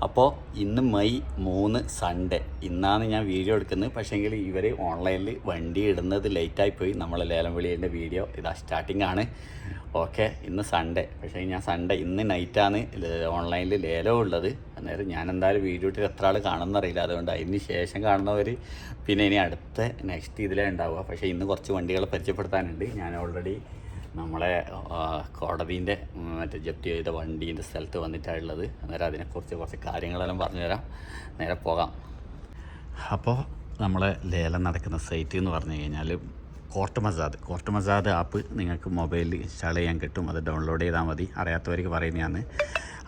അപ്പോൾ ഇന്ന് May 3 Sunday ഇന്നാണ് ഞാൻ വീഡിയോ എടുക്കുന്നത്. പക്ഷേങ്കിൽ ഇവർ ഓൺലൈനിൽ വണ്ടി ഇടുന്നത് ലേറ്റായിപ്പോയി. നമ്മൾ ലേലം വിളിയുടെ വീഡിയോ ഇതാ സ്റ്റാർട്ടിംഗ് ആണ്. ഓക്കെ, ഇന്ന് സൺഡേ. പക്ഷേ ഞാൻ സൺഡേ ഇന്ന് നൈറ്റാണ് ഓൺലൈനിൽ ലേലം ഉള്ളത്. അന്നേരം ഞാൻ എന്തായാലും വീഡിയോ ഇട്ട് എത്ര ആൾ കാണുമെന്നറിയില്ല. അതുകൊണ്ട് അതിന് ശേഷം കാണുന്നവർ പിന്നെ ഇനി അടുത്ത നെക്സ്റ്റ് ഇതിലേ ഉണ്ടാവുക. പക്ഷേ ഇന്ന് കുറച്ച് വണ്ടികളെ പരിചയപ്പെടുത്താനുണ്ട്. ഞാൻ ഓൾറെഡി നമ്മളെ കോടതിൻ്റെ മറ്റേ ജപ്തി ചെയ്ത വണ്ടീൻ്റെ സ്ഥലത്ത് വന്നിട്ടാണുള്ളത്. അന്നേരം അതിനെക്കുറിച്ച് കുറച്ച് കാര്യങ്ങളെല്ലാം പറഞ്ഞുതരാം. നേരെ പോകാം. അപ്പോൾ നമ്മളെ ലേലം നടക്കുന്ന സൈറ്റ് എന്ന് പറഞ്ഞു കഴിഞ്ഞാൽ കോർട്ട് മസാദ് ആപ്പ് നിങ്ങൾക്ക് മൊബൈലിൽ ഇൻസ്റ്റാൾ ചെയ്യാൻ കിട്ടും. അത് ഡൗൺലോഡ് ചെയ്താൽ മതി. അറിയാത്തവർക്ക് പറയുന്നതാണ്.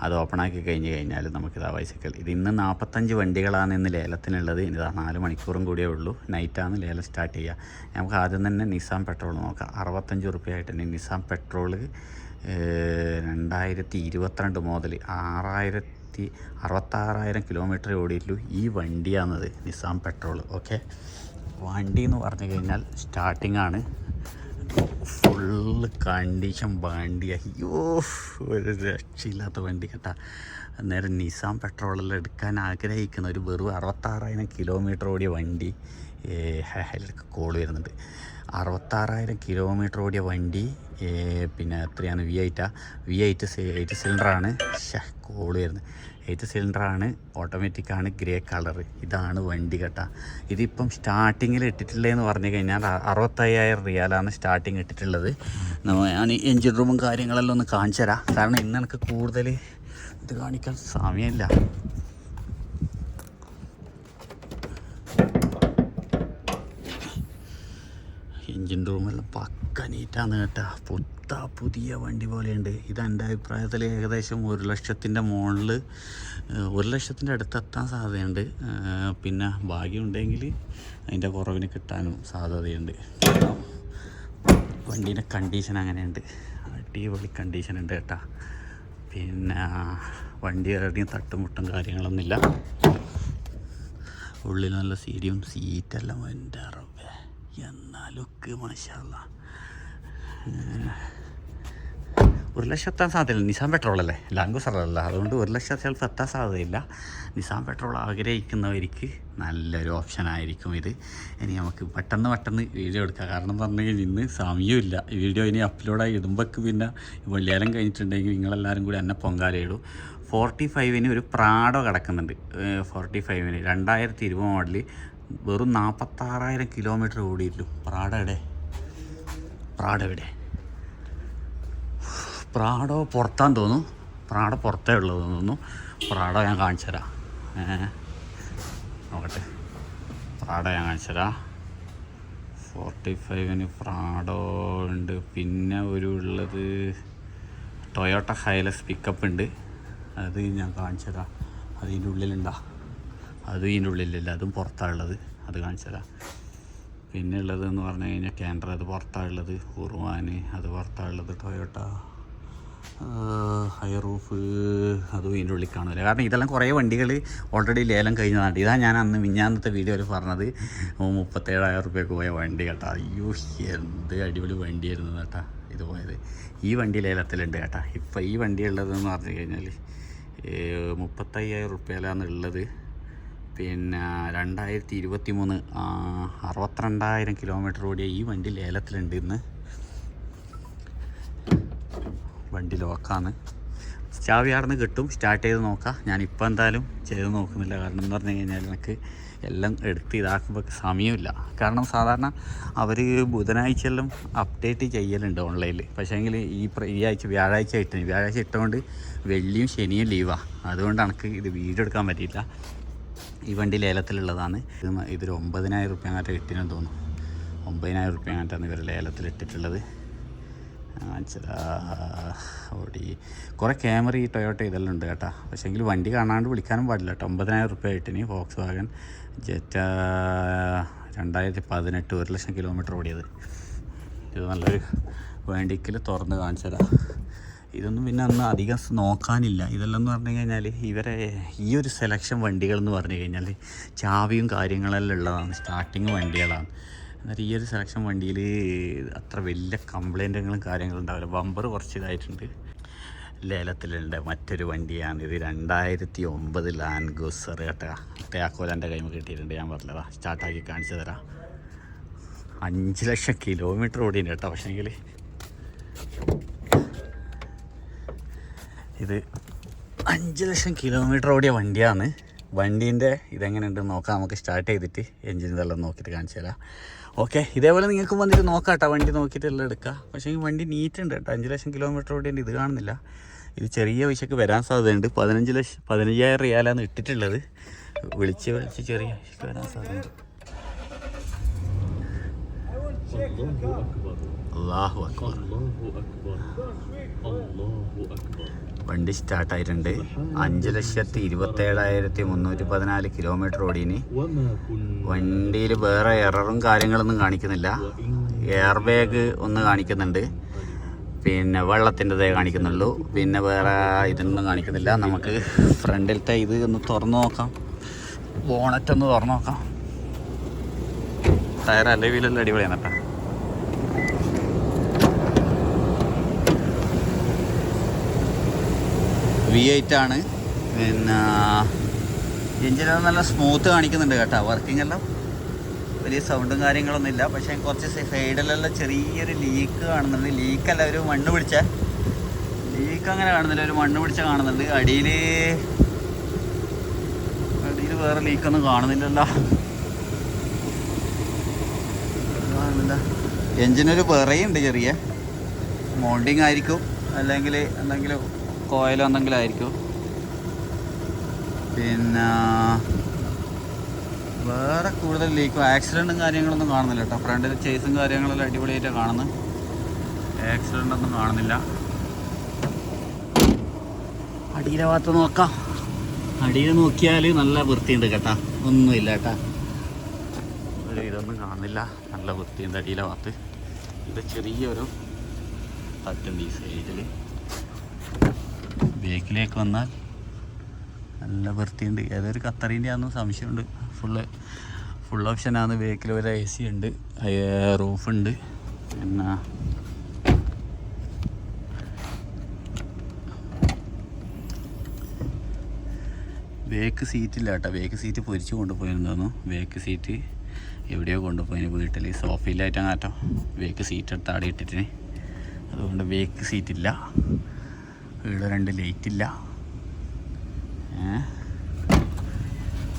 അത് ഓപ്പണാക്കി കഴിഞ്ഞ് കഴിഞ്ഞാൽ നമുക്കിതാ ബൈസിക്കിൾ ഇത് ഇന്ന് 45 വണ്ടികളാണ് ഇന്ന് ലേലത്തിനുള്ളത്. ഇതാ 4 മണിക്കൂറും കൂടിയേ ഉള്ളൂ. നൈറ്റാണ് ലേലം സ്റ്റാർട്ട് ചെയ്യുക. നമുക്ക് ആദ്യം തന്നെ നിസാൻ പെട്രോൾ നോക്കാം. 65 റുപ്യയായിട്ട് തന്നെ നിസാൻ പെട്രോൾ 2022 മുതൽ 66,000 കിലോമീറ്റർ ഓടിയിട്ടുള്ളൂ. ഈ വണ്ടിയാണത് നിസാൻ പെട്രോൾ. ഓക്കെ, വണ്ടി എന്ന് പറഞ്ഞു കഴിഞ്ഞാൽ സ്റ്റാർട്ടിംഗ് ആണ്. ഫുള്ള് കണ്ടീഷൻ വണ്ടി. അയ്യോ, ഒരു രക്ഷയില്ലാത്ത വണ്ടി കേട്ടാ. അന്നേരം നിസാൻ പെട്രോളെല്ലാം എടുക്കാൻ ആഗ്രഹിക്കുന്ന ഒരു വെറും 66,000 കിലോമീറ്റർ ഓടിയ വണ്ടി. അതിലൊക്കെ കോള് വരുന്നുണ്ട്. 66,000 കിലോമീറ്റർ ഓടിയ വണ്ടി. പിന്നെ എത്രയാണ് V8 8 സിലിണ്ടറാണ്. കോള് വരുന്നത് 8 സിലിണ്ടറാണ്. ഓട്ടോമാറ്റിക്കാണ്. Grey colour. ഇതാണ് വണ്ടി കേട്ടാ. ഇതിപ്പം സ്റ്റാർട്ടിങ്ങിൽ ഇട്ടിട്ടുള്ളതെന്ന് പറഞ്ഞു കഴിഞ്ഞാൽ 65,000 റിയാലാണ് സ്റ്റാർട്ടിങ് ഇട്ടിട്ടുള്ളത്. ഞാൻ എൻജിൻ റൂമും കാര്യങ്ങളെല്ലാം ഒന്ന് കാണിച്ചു തരാം. കാരണം ഇന്ന് എനിക്ക് കൂടുതൽ ഇത് കാണിക്കാൻ സമയമില്ല. എൻജിൻ റൂമെല്ലാം പക്ക നീറ്റാണ് കേട്ടാ. പുതിയ വണ്ടി പോലെയുണ്ട്. ഇത് എൻ്റെ അഭിപ്രായത്തിൽ ഏകദേശം 1 ലക്ഷത്തിൻ്റെ മുകളിൽ 1 ലക്ഷത്തിൻ്റെ അടുത്തെത്താൻ സാധ്യതയുണ്ട്. പിന്നെ ഭാഗ്യമുണ്ടെങ്കിൽ അതിൻ്റെ കുറവിന് കിട്ടാനും സാധ്യതയുണ്ട്. വണ്ടീൻ്റെ കണ്ടീഷൻ അങ്ങനെയുണ്ട്. അടിപൊളി കണ്ടീഷനുണ്ട് കേട്ടാ. പിന്നെ വണ്ടി എവിടെയും തട്ടുമുട്ടും കാര്യങ്ങളൊന്നുമില്ല. ഉള്ളിൽ നല്ല സീറ്റെല്ലാം എൻ്റെ റബ്ബേ എന്നാ ലുക്ക് മാഷാഅല്ലാ. 1 ലക്ഷം എത്താൻ സാധ്യതയില്ല. നിസാൻ പെട്രോളല്ലേ, ലാംഗോസറല്ല. അതുകൊണ്ട് 1 ലക്ഷം ചിലപ്പോൾ എത്താൻ സാധ്യതയില്ല. നിസാൻ പെട്രോൾ ആഗ്രഹിക്കുന്നവർക്ക് നല്ലൊരു ഓപ്ഷനായിരിക്കും ഇത്. ഇനി നമുക്ക് പെട്ടെന്ന് വീഡിയോ എടുക്കാം. കാരണം പറഞ്ഞു കഴിഞ്ഞാൽ ഇന്ന് സമയമില്ല. വീഡിയോ ഇനി അപ്ലോഡായി ഇടുമ്പോഴേക്ക് പിന്നെ ലേലം കഴിഞ്ഞിട്ടുണ്ടെങ്കിൽ നിങ്ങളെല്ലാവരും കൂടി എന്നെ പൊങ്കാലയിടും. 45-ന് ഒരു പ്രാഡോ കിടക്കുന്നുണ്ട്. 45-ന് 2020 മോഡൽ വെറും 46,000 കിലോമീറ്റർ ഓടിയിട്ടുള്ളൂ. പ്രാഡോ എവിടെ? പ്രാഡോ പുറത്താന്ന് തോന്നുന്നു. പ്രാഡോ പുറത്തേ ഉള്ളത് തോന്നുന്നു. പ്രാഡോ ഞാൻ കാണിച്ചു തരാം. നോക്കട്ടെ, പ്രാഡോ ഞാൻ കാണിച്ചു തരാം. 45-ന് പ്രാഡോ ഉണ്ട്. പിന്നെ ഒരു ഉള്ളത് ടൊയോട്ട ഹൈലക്സ് പിക്കപ്പ് ഉണ്ട്. അത് ഞാൻ കാണിച്ചു തരാം. അത് ഇതിൻ്റെ ഉള്ളിലുണ്ടാ? അതും ഇതിൻ്റെ ഉള്ളിലില്ല. അതും പുറത്താണുള്ളത്. അത് കാണിച്ചു തരാം. പിന്നെ ഉള്ളതെന്ന് പറഞ്ഞു കഴിഞ്ഞാൽ കാൻഡ്ര, അത് പുറത്താണുള്ളത്. ഉറുവാന് അത് പുറത്താണുള്ളത്. ടൊയോട്ട ഹൈറൂഫ് അതും ഇതിൻ്റെ ഉള്ളിൽ കാണില്ല. കാരണം ഇതെല്ലാം കുറേ വണ്ടികൾ ഓൾറെഡി ലേലം കഴിഞ്ഞതാണ്. ഇതാണ് ഞാൻ അന്ന് മിഞ്ഞാന്നത്തെ വീഡിയോയിൽ പറഞ്ഞത്. 37,000 റുപ്യക്ക് പോയ വണ്ടി കേട്ടാ. അയ്യോ, എന്ത് അടിപൊളി വണ്ടിയായിരുന്നു കേട്ടാ ഇത് പോയത്. ഈ വണ്ടി ലേലത്തിലുണ്ട് കേട്ടാ. ഇപ്പം ഈ വണ്ടി ഉള്ളതെന്ന് പറഞ്ഞു കഴിഞ്ഞാൽ 35,000 റുപ്യയിലാണ് ഉള്ളത്. പിന്നെ 2023 62,000 കിലോമീറ്റർ ഓടിയ ഈ വണ്ടി ലേലത്തിലുണ്ട് ഇന്ന്. വണ്ടി ലോക്കാണ്. ചാവിയാർന്ന് കിട്ടും. സ്റ്റാർട്ട് ചെയ്ത് നോക്കാം. ഞാനിപ്പോൾ എന്തായാലും ചെയ്ത് നോക്കുന്നില്ല. കാരണം എന്ന് പറഞ്ഞു കഴിഞ്ഞാൽ എനിക്ക് എല്ലാം എടുത്ത് ഇതാക്കുമ്പോൾ സമയമില്ല. കാരണം സാധാരണ അവർ ബുധനാഴ്ചയെല്ലാം അപ്ഡേറ്റ് ചെയ്യലുണ്ട് ഓൺലൈനിൽ. പക്ഷേങ്കിൽ ഈ ആഴ്ച വ്യാഴാഴ്ച ഇട്ടുകൊണ്ട് വെള്ളിയും ശനിയും ലീവാണ്. അതുകൊണ്ട് എനിക്ക് ഇത് വീഡിയോ എടുക്കാൻ പറ്റിയില്ല. ഈ വണ്ടി ലേലത്തിലുള്ളതാണ്. ഇതൊരു 9,000 റുപ്യ അങ്ങനത്തെ കിട്ടിയെന്ന് തോന്നുന്നു. 9,000 റുപ്യ അങ്ങനത്താണ് ഇവർ ലേലത്തിൽ ഇട്ടിട്ടുള്ളത്. ഓടി കുറേ ക്യാമറ ഈ ടൊയോട്ട ഇതെല്ലാം ഉണ്ട് കേട്ടോ. പക്ഷേങ്കിൽ വണ്ടി കാണാണ്ട് വിളിക്കാനും പാടില്ല കേട്ടോ. 9,000 റുപ്യ കിട്ടിനി. ഫോക്സ് വാഗൻ ജെറ്റ 2018 1 ലക്ഷം കിലോമീറ്റർ ഓടിയത്. ഇത് നല്ലൊരു വണ്ടിക്കിൽ തുറന്ന് കാണിച്ചു തരാം. ഇതൊന്നും പിന്നെ അന്ന് അധികം നോക്കാനില്ല. ഇതെല്ലാം എന്ന് പറഞ്ഞു കഴിഞ്ഞാൽ ഇവരെ ഈ ഒരു സെലക്ഷൻ വണ്ടികൾ എന്ന് പറഞ്ഞു കഴിഞ്ഞാൽ ചാവിയും കാര്യങ്ങളെല്ലാം ഉള്ളതാണ്. സ്റ്റാർട്ടിങ് വണ്ടികളാണ്. എന്നാൽ ഈ ഒരു സെലക്ഷൻ വണ്ടിയിൽ അത്ര വലിയ കംപ്ലൈൻറ്റുകളും കാര്യങ്ങളും ഉണ്ടാവില്ല. ബമ്പർ കുറച്ച് ഇതായിട്ടുണ്ട്. ലേലത്തിലുണ്ട് മറ്റൊരു വണ്ടിയാണ് ഇത്. 2009 ലാൻഡ് ക്രൂസർ കേട്ടോ. തേക്കോല എൻ്റെ കൈമ കിട്ടിയിട്ടുണ്ട്. ഞാൻ പറഞ്ഞതാ സ്റ്റാർട്ടാക്കി കാണിച്ചു തരാം. 5 ലക്ഷം കിലോമീറ്റർ ഓടിയുണ്ട് കേട്ടോ. പക്ഷേങ്കിൽ ഇത് 5 ലക്ഷം കിലോമീറ്റർ ഓടിയ വണ്ടിയാണ്. വണ്ടീൻ്റെ ഇതെങ്ങനെയുണ്ടെന്ന് നോക്കാം. നമുക്ക് സ്റ്റാർട്ട് ചെയ്തിട്ട് എൻജിൻ ഇതെല്ലാം നോക്കിയിട്ട് കാണിച്ചു തരാം. ഓക്കെ, ഇതേപോലെ നിങ്ങൾക്ക് വന്നിട്ട് നോക്കാം കേട്ടോ. വണ്ടി നോക്കിയിട്ട് എല്ലാം എടുക്കുക. പക്ഷേ ഈ വണ്ടി നീറ്റ് ഉണ്ട് കേട്ടോ. 5 ലക്ഷം കിലോമീറ്റർ ഓടിയുണ്ട്. ഇത് കാണുന്നില്ല. ഇത് ചെറിയ പൈസക്ക് വരാൻ സാധ്യതയുണ്ട്. 15,000 റിയാലാണ് ഇട്ടിട്ടുള്ളത്. വിളിച്ച് ചെറിയ പൈസക്ക് വരാൻ സാധ്യതയുണ്ട്. അല്ലാഹു അക്ബർ. വണ്ടി സ്റ്റാർട്ടായിട്ടുണ്ട്. 5,27,314 കിലോമീറ്റർ ഓടിയിന്. വണ്ടിയിൽ വേറെ എററും കാര്യങ്ങളൊന്നും കാണിക്കുന്നില്ല. എയർ ബാഗ് ഒന്ന് കാണിക്കുന്നുണ്ട്, പിന്നെ വെള്ളത്തിൻ്റെതേ കാണിക്കുന്നുള്ളൂ. പിന്നെ വേറെ ഇതൊന്നും കാണിക്കുന്നില്ല. നമുക്ക് ഫ്രണ്ടിലത്തെ ഇത് ഒന്ന് തുറന്നു നോക്കാം. ബോണറ്റ് ഒന്ന് തുറന്നു നോക്കാം. ടയർ അലവിലെല്ലാം അടിപൊളിയാണ് കേട്ടോ. V8 ആണ്. പിന്നെ എഞ്ചിനെല്ലാം നല്ല സ്മൂത്ത് കാണിക്കുന്നുണ്ട് കേട്ടോ. വർക്കിംഗ് എല്ലാം വലിയ സൗണ്ടും കാര്യങ്ങളൊന്നും ഇല്ല. പക്ഷേ കുറച്ച് സൈഡിലെല്ലാം ചെറിയൊരു ലീക്ക് കാണുന്നുണ്ട്. ലീക്കല്ല, ഒരു മണ്ണ് പിടിച്ച ലീക്ക് അങ്ങനെ കാണുന്നില്ല, ഒരു മണ്ണ് പിടിച്ച കാണുന്നുണ്ട്. അടിയിൽ വേറെ ലീക്കൊന്നും കാണുന്നില്ലല്ലോ. കാണുന്നില്ല. എഞ്ചിനൊരു വിറയുണ്ട്, ചെറിയ മോൾഡിങ് ആയിരിക്കും, അല്ലെങ്കിൽ എന്തെങ്കിലും കോയിലോ എന്തെങ്കിലും ആയിരിക്കും. പിന്നെ വേറെ കൂടുതൽ ലീക്കും ആക്സിഡൻറ്റും കാര്യങ്ങളൊന്നും കാണുന്നില്ല കേട്ടോ. ഫ്രണ്ടിൽ ചേസും കാര്യങ്ങളെല്ലാം അടിപൊളിയായിട്ട് കാണുന്നു. ആക്സിഡൻ്റ് ഒന്നും കാണുന്നില്ല. അടിയിലെ ഭാഗത്ത് നോക്കാം. അടിയിൽ നോക്കിയാൽ നല്ല വൃത്തിയുണ്ട് കേട്ടോ. ഒന്നുമില്ല കേട്ടോ, ഒരു ഇതൊന്നും കാണുന്നില്ല. നല്ല വൃത്തിയുണ്ട് അടിയിലെ ഭാഗത്ത്. ഇത് ചെറിയൊരു തട്ടുണ്ട് ഈ സൈഡിൽ. ബേക്കിലേക്ക് വന്നാൽ നല്ല വൃത്തിയുണ്ട്. ഏതൊരു ഖത്തറിൻ്റെ ആണെന്ന് സംശയമുണ്ട്. ഫുൾ ഓപ്ഷനാണ്. ബേക്കിൽ ഒരു AC ഉണ്ട്, റൂഫുണ്ട്. പിന്നെ ബേക്ക് സീറ്റില്ല കേട്ടോ. ബേക്ക് സീറ്റ് പൊരിച്ച് കൊണ്ടുപോയിരുന്നു. ബേക്ക് സീറ്റ് എവിടെയോ കൊണ്ടുപോയിന്. വീട്ടിൽ സോഫയിലായിട്ടാണ് കേട്ടോ ബേക്ക് സീറ്റ് എടുത്ത് ആടെ ഇട്ടിട്ടിന്. അതുകൊണ്ട് ബേക്ക് സീറ്റില്ല. ഇവിടെ 2 ലൈറ്റില്ല.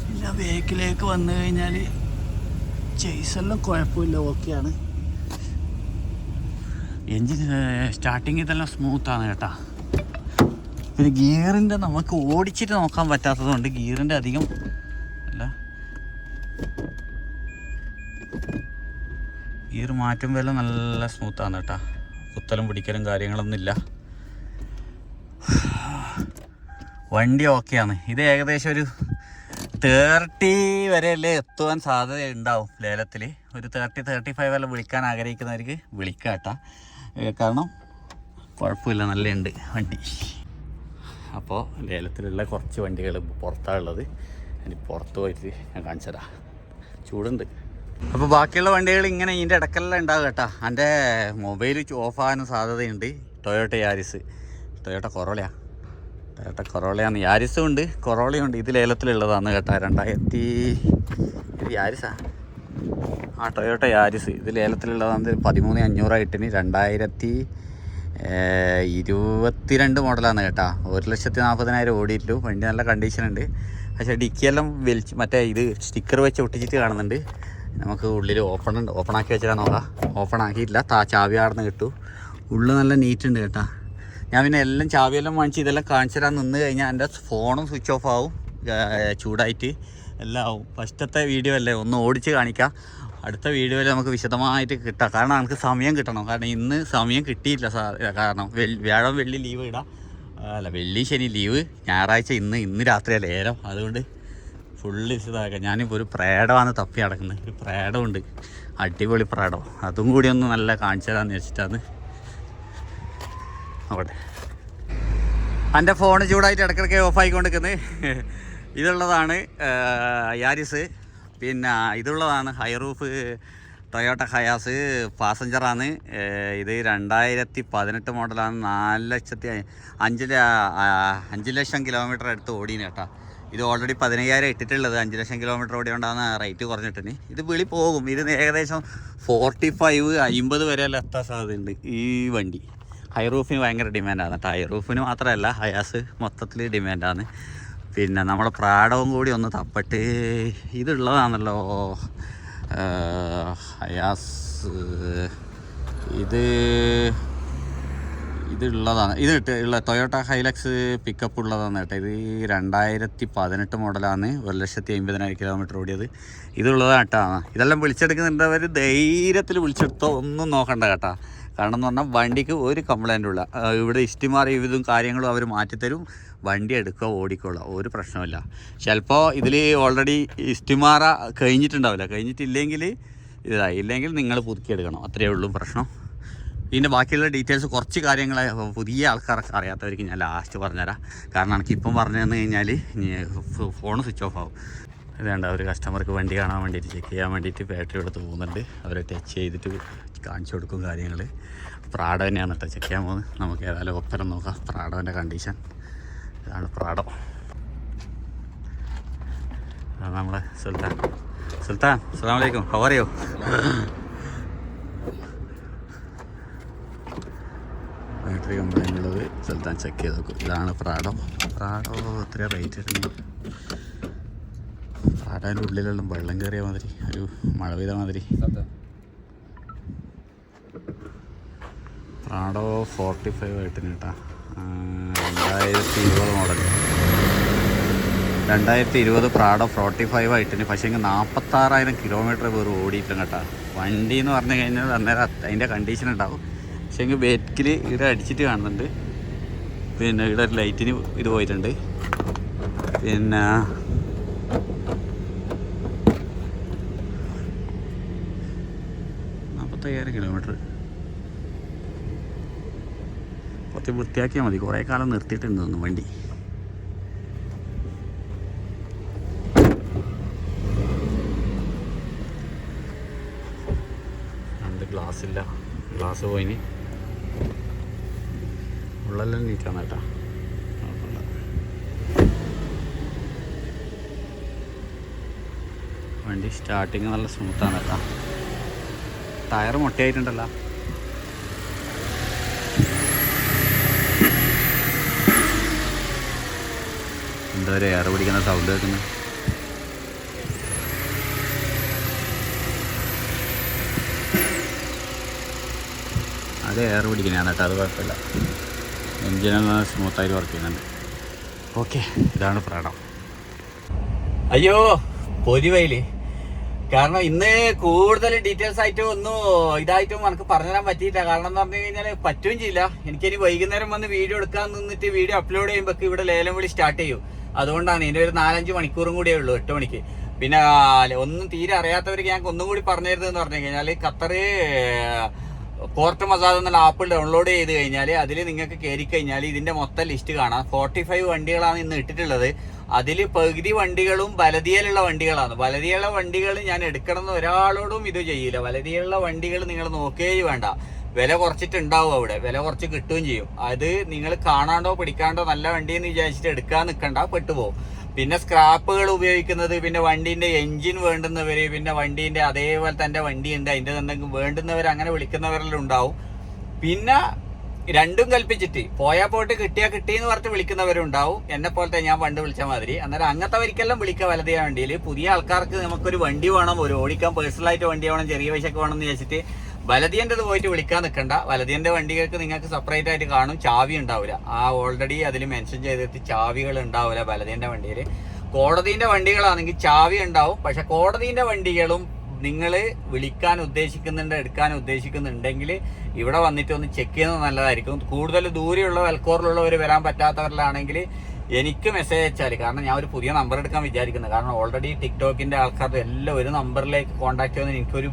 പിന്നെ ബേക്കിലേക്ക് വന്നു കഴിഞ്ഞാൽ ചേസെല്ലാം കുഴപ്പമില്ല, ഓക്കെയാണ്. എൻജിൻ സ്റ്റാർട്ടിങ് ഇതെല്ലാം സ്മൂത്താണ് കേട്ടോ. പിന്നെ ഗിയറിൻ്റെ നമുക്ക് ഓടിച്ചിട്ട് നോക്കാൻ പറ്റാത്തതുകൊണ്ട് ഗിയറിൻ്റെ അധികം അല്ല, ഗിയർ മാറ്റുമ്പോൾ നല്ല സ്മൂത്താണ് കേട്ടോ. കുത്തലും പിടിക്കലും കാര്യങ്ങളൊന്നുമില്ല. വണ്ടി ഓക്കെയാണ്. ഇത് ഏകദേശം ഒരു 30 വരെയല്ലേ എത്തുവാൻ സാധ്യത ഉണ്ടാവും ലേലത്തിൽ. ഒരു 30-35 വരെ വിളിക്കാൻ ആഗ്രഹിക്കുന്നവർക്ക് വിളിക്കാം കേട്ടോ. കാരണം കുഴപ്പമില്ല, നല്ലുണ്ട് വണ്ടി. അപ്പോൾ ലേലത്തിലുള്ള കുറച്ച് വണ്ടികൾ പുറത്താണുള്ളത്. ഇനി പുറത്ത് പോയിട്ട് ഞാൻ കാണിച്ചു തരാം. ചൂടുണ്ട്. അപ്പോൾ ബാക്കിയുള്ള വണ്ടികൾ ഇങ്ങനെ ഇതിൻ്റെ ഇടക്കെല്ലാം ഉണ്ടാകും കേട്ടോ. എൻ്റെ മൊബൈൽ ഓഫാകാനും സാധ്യതയുണ്ട്. ടൊയോട്ട യാരിസ്, ടൊയോട്ട കൊറോളയാണ്. യാരിസും ഉണ്ട്, കൊറോളയും ഉണ്ട്. ഇത് ലേലത്തിലുള്ളതാണ് കേട്ടോ. 2000 ഇത് യാരിസാ? Toyota Yaris. ഇത് ലേലത്തിലുള്ളതാണ്. 13,500 2022 മോഡലാണ് കേട്ടോ. 1,40,000 ഓടിയിട്ടുള്ളൂ. വണ്ടി നല്ല കണ്ടീഷനുണ്ട്. പക്ഷേ ഡിക്കിയെല്ലാം വലിച്ച് മറ്റേ ഇത് സ്റ്റിക്കർ വെച്ച് ഒട്ടിച്ചിട്ട് കാണുന്നുണ്ട്. നമുക്ക് ഉള്ളിൽ ഓപ്പണാക്കി വെച്ചാൽ നോക്കാം. ഓപ്പൺ ആക്കിയിട്ടില്ല. ചാവി ആടുന്ന് കിട്ടും. ഉള്ളിൽ നല്ല നീറ്റുണ്ട് കേട്ടോ. ഞാൻ പിന്നെ എല്ലാം ചാവിയെല്ലാം വാങ്ങിച്ച് ഇതെല്ലാം കാണിച്ചു തരാൻ നിന്ന് കഴിഞ്ഞാൽ എൻ്റെ ഫോണും സ്വിച്ച് ഓഫ് ആവും, ചൂടായിട്ട് എല്ലാം ആവും. ഫസ്റ്റത്തെ വീഡിയോ അല്ലേ, ഒന്ന് ഓടിച്ച് കാണിക്കാം. അടുത്ത വീഡിയോയിൽ നമുക്ക് വിശദമായിട്ട് കിട്ടാം. കാരണം നമുക്ക് സമയം കിട്ടണം. കാരണം ഇന്ന് സമയം കിട്ടിയില്ല. കാരണം വ്യാഴം വെള്ളി ലീവ് ഇടാം, അല്ല വെള്ളി ശനി ലീവ്, ഞായറാഴ്ച ഇന്ന് രാത്രിയല്ല ലേലം. അതുകൊണ്ട് ഫുള്ള് വിശദമാക്കാം. ഞാനിപ്പോൾ ഒരു പ്രേഡമാണ് തപ്പി നടക്കുന്നത്. ഒരു പ്രേഡമുണ്ട്, അടിപൊളി പ്രേഡം. അതും കൂടി ഒന്ന് നല്ല കാണിച്ചു തരാമെന്ന് വെച്ചിട്ടാണ്. അവിടെ എൻ്റെ ഫോൺ ചൂടായിട്ട് ഇടയ്ക്കിടയ്ക്ക് ഓഫായിക്കൊണ്ടിരിക്കുന്നത്. ഇതുള്ളതാണ് യാരിസ്. പിന്നെ ഇതുള്ളതാണ് ഹൈറൂഫ് ടൊയോട്ട ഹയാസ് പാസഞ്ചറാണ്. ഇത് 2018 മോഡലാണ്. 5 ലക്ഷം കിലോമീറ്റർ അടുത്ത് ഓടീന് കേട്ടോ. ഇത് ഓൾറെഡി 15,000 ഇട്ടിട്ടുള്ളത്. 5 ലക്ഷം കിലോമീറ്റർ ഓടിയോണ്ടാണ് റേറ്റ് കുറഞ്ഞിട്ടിന്. ഇത് വിളി പോകും. ഇത് ഏകദേശം 45-50 വരെ എത്താൻ സാധ്യതയുണ്ട് ഈ വണ്ടി. ഹൈ റൂഫിന് ഭയങ്കര ഡിമാൻഡാണ് കേട്ടോ. ഹൈ റൂഫിന് മാത്രമല്ല, ഹയാസ് മൊത്തത്തിൽ ഡിമാൻഡാണ്. പിന്നെ നമ്മുടെ പ്രാഡവും കൂടി ഒന്ന് തപ്പട്ട്. ഇതുള്ളതാണല്ലോ ഹയാസ്. ഇതുള്ളതാണ്. ഉള്ള ടൊയോട്ട ഹൈലക്സ് പിക്കപ്പ് ഉള്ളതാണ് കേട്ടോ. ഇത് 2018 മോഡലാണ്. 1,50,000 കിലോമീറ്റർ ഓടിയത്. ഇതുള്ളതാണ് കേട്ടോ. ഇതെല്ലാം വിളിച്ചെടുക്കുന്നുണ്ടവർ ധൈര്യത്തിൽ വിളിച്ചെടുത്തോ, ഒന്നും നോക്കണ്ട കേട്ടോ. കാരണം എന്ന് പറഞ്ഞാൽ വണ്ടിക്ക് ഒരു കംപ്ലൈൻറ്റും ഇല്ല. ഇവിടെ ഇസ്റ്റിമാർ ഇതും കാര്യങ്ങളും അവർ മാറ്റിത്തരും. വണ്ടി എടുക്കുക, ഓടിക്കൊള്ളുക, ഒരു പ്രശ്നമില്ല. ചിലപ്പോൾ ഇതിൽ ഓൾറെഡി ഇസ്റ്റിമാറ കഴിഞ്ഞിട്ടില്ലെങ്കിൽ ഇല്ലെങ്കിൽ നിങ്ങൾ പുതുക്കിയെടുക്കണം. അത്രയേ ഉള്ളൂ പ്രശ്നം. ഇതിൻ്റെ ബാക്കിയുള്ള ഡീറ്റെയിൽസ് കുറച്ച് കാര്യങ്ങൾ പുതിയ ആൾക്കാർക്ക് അറിയാത്തവർക്ക് ഞാൻ ലാസ്റ്റ് പറഞ്ഞുതരാം. കാരണം എനിക്ക് ഇപ്പം പറഞ്ഞു തന്നു കഴിഞ്ഞാൽ ഫോൺ സ്വിച്ച് ഓഫ് ആവും. ഇതുണ്ട്, ഒരു കസ്റ്റമർക്ക് വണ്ടി കാണാൻ വേണ്ടിയിട്ട്, ചെക്ക് ചെയ്യാൻ വേണ്ടിയിട്ട് ബാറ്ററി എടുത്ത് പോകുന്നുണ്ട്. അവരെ ടച്ച് ചെയ്തിട്ട് കാണിച്ചു കൊടുക്കും കാര്യങ്ങൾ. പ്രാഡോ തന്നെയാണ് കേട്ടോ ചെക്ക് ചെയ്യാൻ പോകുന്നത്. നമുക്ക് ഏതായാലും ഒപ്പരം നോക്കാം പ്രാഡോൻ്റെ കണ്ടീഷൻ. ഇതാണ് പ്രാഡോ. നമ്മളെ സുൽത്താൻ. അസ്സലാമു അലൈക്കും. How are you? Battery complaint ഉള്ളത് സുൽത്താൻ ചെക്ക് ചെയ്ത് നോക്കും. ഇതാണ് പ്രാഡോ. എത്ര റേറ്റ് ഇട്ടുണ്ട്? പ്രാഡോൻ്റെ ഉള്ളിലെല്ലാം വെള്ളം കയറിയ മാതിരി, ഒരു മഴ പെയ്ത മാതിരി. പ്രാഡോ 45 ആയിട്ടിന് കേട്ടോ. 2020 മോഡൽ. 2020 പ്രാഡോ 45 ആയിട്ടിന്. പക്ഷേ 46,000 കിലോമീറ്റർ വെറും ഓടിയിട്ടില്ല കേട്ടോ. വണ്ടി എന്ന് പറഞ്ഞു കഴിഞ്ഞാൽ അന്നേരം അതിൻ്റെ കണ്ടീഷൻ ഉണ്ടാവും. പക്ഷേ ബേക്കിൽ ഇവിടെ അടിച്ചിട്ട് കാണുന്നുണ്ട്. പിന്നെ ഇവിടെ ഒരു ലൈറ്റിന് ഇത് പോയിട്ടുണ്ട്. പിന്നെ 45,000 കിലോമീറ്റർ. കുറച്ച് വൃത്തിയാക്കിയാൽ മതി. കുറേ കാലം നിർത്തിയിട്ടുണ്ട് തോന്നുന്നു വണ്ടി. ഗ്ലാസ്സില്ല, ഗ്ലാസ് പോയിന്. ഉള്ളെല്ലാം നീറ്റാണ് കേട്ടോ. വണ്ടി സ്റ്റാർട്ടിങ് നല്ല സ്മൂത്താണ് കേട്ടോ. ടയർ മുട്ടയായിട്ടുണ്ടല്ലോ. എന്താ ഒരു എയർ പിടിക്കുന്ന സൗണ്ട് കേൾക്കുന്നത്? അത് എയർ പിടിക്കുന്നതാണ് കേട്ടോ. അത് കുഴപ്പമില്ല. എൻജിനെല്ലാം സ്മൂത്തായിട്ട് വർക്ക് ചെയ്യുന്നുണ്ട്. ഓക്കെ, ഇതാണ് പ്രാഡോ. അയ്യോ പൊരിവയില്. കാരണം ഇന്ന് കൂടുതൽ ഡീറ്റെയിൽസ് ആയിട്ട് ഒന്നും ഇതായിട്ടും എനിക്ക് പറഞ്ഞുതരാൻ പറ്റിയില്ല. കാരണം എന്ന് പറഞ്ഞു കഴിഞ്ഞാൽ പറ്റുകയും ചെയ്യില്ല. എനിക്കിനി വൈകുന്നേരം വന്ന് വീഡിയോ എടുക്കാൻ നിന്നിട്ട് വീഡിയോ അപ്ലോഡ് ചെയ്യുമ്പോൾ ഇവിടെ ലേലം വിളി സ്റ്റാർട്ട് ചെയ്യും. അതുകൊണ്ടാണ് ഇതിൻ്റെ ഒരു 4-5 മണിക്കൂറും കൂടിയേ ഉള്ളൂ, 8 മണിക്ക്. പിന്നെ ഒന്നും തീരെ അറിയാത്തവർക്ക് ഞാൻ ഒന്നും കൂടി പറഞ്ഞിരുന്നതെന്ന് പറഞ്ഞു കഴിഞ്ഞാൽ, ഖത്തറ് പോർട്ട് മസാദ് എന്നുള്ള ആപ്പ് ഡൗൺലോഡ് ചെയ്ത് കഴിഞ്ഞാൽ അതിൽ നിങ്ങൾക്ക് കയറി കഴിഞ്ഞാൽ ഇതിന്റെ മൊത്തം ലിസ്റ്റ് കാണാം. 45 വണ്ടികളാണ് ഇന്ന് ഇട്ടിട്ടുള്ളത്. അതിൽ പകുതി വണ്ടികളും ബലദിയയിലുള്ള വണ്ടികളാണ്. ബലദിയുള്ള വണ്ടികൾ ഞാൻ എടുക്കണമെന്ന് ഒരാളോടും ഇത് ചെയ്യില്ല. ബലദിയുള്ള വണ്ടികൾ നിങ്ങൾ നോക്കുകയും വേണ്ട. വില കുറച്ചിട്ടുണ്ടാവും അവിടെ, വില കുറച്ച് കിട്ടുകയും ചെയ്യും. അത് നിങ്ങൾ കാണാണ്ടോ പിടിക്കാണ്ടോ നല്ല വണ്ടിയെന്ന് വിചാരിച്ചിട്ട് എടുക്കാൻ നിൽക്കണ്ട, പെട്ടുപോകും. പിന്നെ സ്ക്രാപ്പുകൾ ഉപയോഗിക്കുന്നത്, പിന്നെ വണ്ടീൻ്റെ എൻജിൻ വേണ്ടുന്നവർ, പിന്നെ വണ്ടീൻ്റെ അതേപോലെ തന്നെ വണ്ടിയുണ്ട് അതിൻ്റെ എന്തെങ്കിലും വേണ്ടുന്നവർ, അങ്ങനെ വിളിക്കുന്നവരെല്ലാം ഉണ്ടാവും. പിന്നെ രണ്ടും കൽപ്പിച്ചിട്ട് പോയാൽ പോയിട്ട് കിട്ടിയാൽ കിട്ടിയെന്ന് പറഞ്ഞിട്ട് വിളിക്കുന്നവരുണ്ടാവും. എന്നെ പോലത്തെ ഞാൻ പണ്ട് വിളിച്ച മാതിരി. അന്നേരം അങ്ങനത്തെ വരിക്കെല്ലാം വിളിക്കുക വലതിയ വണ്ടിയിൽ. പുതിയ ആൾക്കാർക്ക് നമുക്കൊരു വണ്ടി വേണം, ഒരു ഓടിക്കാൻ പേഴ്സണലായിട്ട് വണ്ടി വേണം, ചെറിയ പൈസക്ക് വേണം എന്ന് വെച്ചിട്ട് വലതിയൻ്റെ പോയിട്ട് വിളിക്കാൻ നിൽക്കണ്ട. വലതിയൻ്റെ വണ്ടികൾക്ക് നിങ്ങൾക്ക് സെപ്പറേറ്റ് ആയിട്ട് കാണും, ചാവി ഉണ്ടാവില്ല. ആ ഓൾറെഡി അതിൽ മെൻഷൻ ചെയ്തിട്ട് ചാവികൾ ഉണ്ടാവില്ല വലതിയൻ്റെ വണ്ടിയിൽ. കോടതിൻ്റെ വണ്ടികളാണെങ്കിൽ ചാവി ഉണ്ടാവും. പക്ഷെ കോടതിൻ്റെ വണ്ടികളും നിങ്ങൾ വിളിക്കാൻ ഉദ്ദേശിക്കുന്നുണ്ട്, എടുക്കാൻ ഉദ്ദേശിക്കുന്നുണ്ടെങ്കിൽ ഇവിടെ വന്നിട്ട് ഒന്ന് ചെക്ക് ചെയ്യുന്നത് നല്ലതായിരിക്കും. കൂടുതൽ ദൂരെയുള്ള വെൽക്കോറിലുള്ളവർ വരാൻ പറ്റാത്തവരിലാണെങ്കിൽ എനിക്ക് മെസ്സേജ് അയച്ചാൽ, കാരണം ഞാൻ ഒരു പുതിയ നമ്പർ എടുക്കാൻ വിചാരിക്കുന്നത്. കാരണം ഓൾറെഡി ടിക്ടോക്കിൻ്റെ ആൾക്കാരുടെ എല്ലാം ഒരു നമ്പറിലേക്ക് കോൺടാക്ട് ചെയ്യുന്നത് എനിക്കൊരു,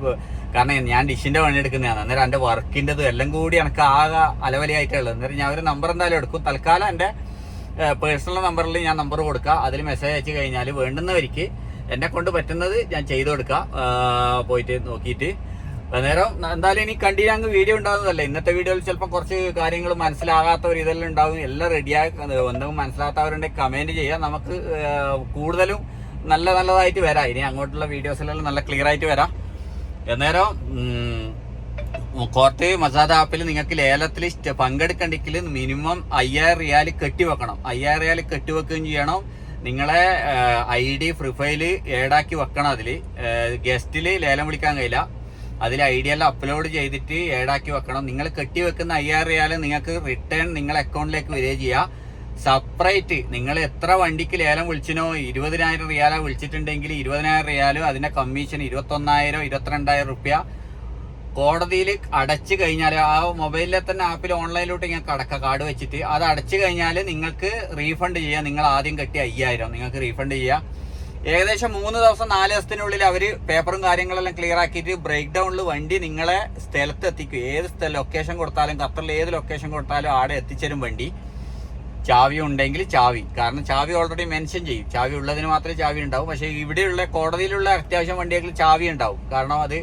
കാരണം ഞാൻ ഡിഷിൻ്റെ പണി എടുക്കുന്നതാണ്. അന്നേരം എൻ്റെ വർക്കിൻ്റെതും എല്ലാം കൂടി എനിക്ക് ആകെ അലവലിയായിട്ടുള്ളത്. അന്നേരം ഞാൻ ഒരു നമ്പർ എന്തായാലും എടുക്കും. തൽക്കാലം എൻ്റെ പേഴ്സണൽ നമ്പറിൽ ഞാൻ നമ്പർ കൊടുക്കുക. അതിൽ മെസ്സേജ് അയച്ചു കഴിഞ്ഞാൽ വേണ്ടുന്നവർക്ക് എന്നെ കൊണ്ട് പറ്റുന്നത് ഞാൻ ചെയ്തു കൊടുക്കാം. പോയിട്ട് നോക്കിയിട്ട് അന്നേരം എന്തായാലും ഇനി കണ്ടിന്യൂ അങ്ങ് വീഡിയോ ഉണ്ടാകുന്നതല്ലേ. ഇന്നത്തെ വീഡിയോയിൽ ചിലപ്പോൾ കുറച്ച് കാര്യങ്ങൾ മനസ്സിലാകാത്തവർ ഇതെല്ലാം ഉണ്ടാകും. എല്ലാം റെഡിയായി എന്തെങ്കിലും മനസ്സിലാകാത്തവരുണ്ടെങ്കിൽ കമന്റ് ചെയ്യാം. നമുക്ക് കൂടുതലും നല്ലതായിട്ട് വരാം. ഇനി അങ്ങോട്ടുള്ള വീഡിയോസിലെല്ലാം നല്ല ക്ലിയർ ആയിട്ട് വരാം. അന്നേരം കോർട്ട് മസാദ ആപ്പിൽ നിങ്ങൾക്ക് ലേലത്തിൽ പങ്കെടുക്കണ്ടെങ്കിൽ മിനിമം 5000 റിയാൽ കെട്ടിവെക്കണം. 5000 റിയാൽ കെട്ടിവെക്കുകയും ചെയ്യണം. നിങ്ങളെ ID പ്രൊഫൈല് ഏഡാക്കി വെക്കണം. അതിൽ ഗസ്റ്റിൽ ലേലം വിളിക്കാൻ കഴിയില്ല. അതിൽ ID എല്ലാം അപ്ലോഡ് ചെയ്തിട്ട് ഏഡാക്കി വെക്കണം. നിങ്ങൾ കെട്ടിവെക്കുന്ന 5000 റിയാൽ നിങ്ങൾക്ക് റിട്ടേൺ നിങ്ങളെ അക്കൗണ്ടിലേക്ക് വരികയും ചെയ്യാം. സെപ്പറേറ്റ് നിങ്ങൾ എത്ര വണ്ടിക്ക് ലേലം വിളിച്ചിനോ 20,000 റിയാല വിളിച്ചിട്ടുണ്ടെങ്കിൽ 20,000 റിയാലും അതിന്റെ കമ്മീഷൻ 21,000 22,000 റുപ്യ കോടതിയിൽ അടച്ചു കഴിഞ്ഞാൽ ആ മൊബൈലിലെ തന്നെ ആപ്പിൽ ഓൺലൈനിലോട്ട് നിങ്ങൾക്ക് അടക്കാം. കാർഡ് വെച്ചിട്ട് അത് അടച്ചു കഴിഞ്ഞാൽ നിങ്ങൾക്ക് റീഫണ്ട് ചെയ്യാം. നിങ്ങൾ ആദ്യം കെട്ടിയ 5000 നിങ്ങൾക്ക് റീഫണ്ട് ചെയ്യാം. ഏകദേശം 3 ദിവസം 4 ദിവസത്തിനുള്ളിൽ അവർ പേപ്പറും കാര്യങ്ങളെല്ലാം ക്ലിയർ ആക്കിയിട്ട് ബ്രേക്ക് ഡൗണിൽ വണ്ടി നിങ്ങളെ സ്ഥലത്ത് എത്തിക്കും. ഏത് ലൊക്കേഷൻ കൊടുത്താലും ഖത്തറിൽ ഏത് ലൊക്കേഷൻ കൊടുത്താലും ആടെ എത്തിച്ചേരും വണ്ടി. ചാവി ഉണ്ടെങ്കിൽ ചാവി, കാരണം ചാവി ഓൾറെഡി മെൻഷൻ ചെയ്യും. ചാവി ഉള്ളതിന് മാത്രമേ ചാവി ഉണ്ടാവും. പക്ഷേ ഇവിടെയുള്ള കോടതിയിലുള്ള അത്യാവശ്യം വണ്ടികളിൽ ചാവി ഉണ്ടാവും. കാരണം അത്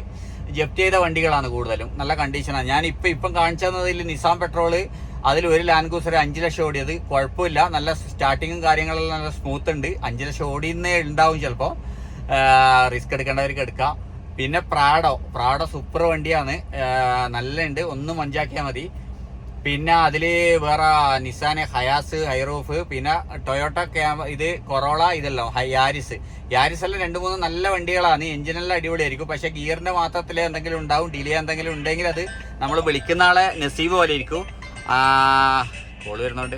ജപ്തി ചെയ്ത വണ്ടികളാണ് കൂടുതലും. നല്ല കണ്ടീഷനാണ്. ഞാൻ ഇപ്പം കാണിച്ചു തന്നതിൽ നിസാം പെട്രോള് അതിൽ ഒരു ലാൻഡ് ക്രൂസർ 5 ലക്ഷം ഓടിയത് കുഴപ്പമില്ല. നല്ല സ്റ്റാർട്ടിങ്ങും കാര്യങ്ങളെല്ലാം നല്ല സ്മൂത്ത് ഉണ്ട്. 5 ലക്ഷം ഓടിയെന്നേ ഉണ്ടാവും. ചിലപ്പോൾ റിസ്ക് എടുക്കേണ്ടവർക്ക് എടുക്കാം. പിന്നെ പ്രാഡോ സൂപ്പർ വണ്ടിയാണ്, നല്ല ഉണ്ട്. ഒന്ന് മഞ്ചാക്കിയാൽ മതി. പിന്നെ അതിൽ വേറെ നിസാൻ ഹയാസ്, ഹൈറൂഫ്, പിന്നെ ടൊയോട്ട ഇത് കൊറോള, ഇതെല്ലാം യാരിസ് എല്ലാം 2-3 നല്ല വണ്ടികളാണ്. എഞ്ചിനെല്ലാം അടിപൊളിയായിരിക്കും. പക്ഷെ ഗിയറിന്റെ മാത്രത്തിൽ എന്തെങ്കിലും ഉണ്ടാവും, ഡിലേ എന്തെങ്കിലും ഉണ്ടെങ്കിൽ അത് നമ്മൾ വിളിക്കുന്ന ആളെ നസീബ് പോലെ ഇരിക്കും. കോള് വരുന്നുണ്ട്.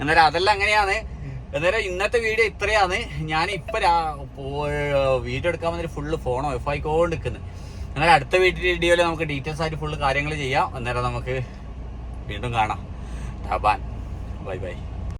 എന്നാലും അതെല്ലാം അങ്ങനെയാണ്. എന്നാലും ഇന്നത്തെ വീഡിയോ ഇത്രയാണ്. ഞാൻ ഇപ്പൊ വീഡിയോ എടുക്കാൻ വന്നിട്ട് ഫുള്ള് ഫോണോ ഓഫ് ആയിക്കൊണ്ട് നിൽക്കുന്നത്. എന്നാലും അടുത്ത വീഡിയോയിൽ നമുക്ക് ഡീറ്റെയിൽസ് ആയിട്ട് ഫുള്ള് കാര്യങ്ങൾ ചെയ്യാം. അന്നേരം നമുക്ക് വീണ്ടും കാണാം. Bye bye.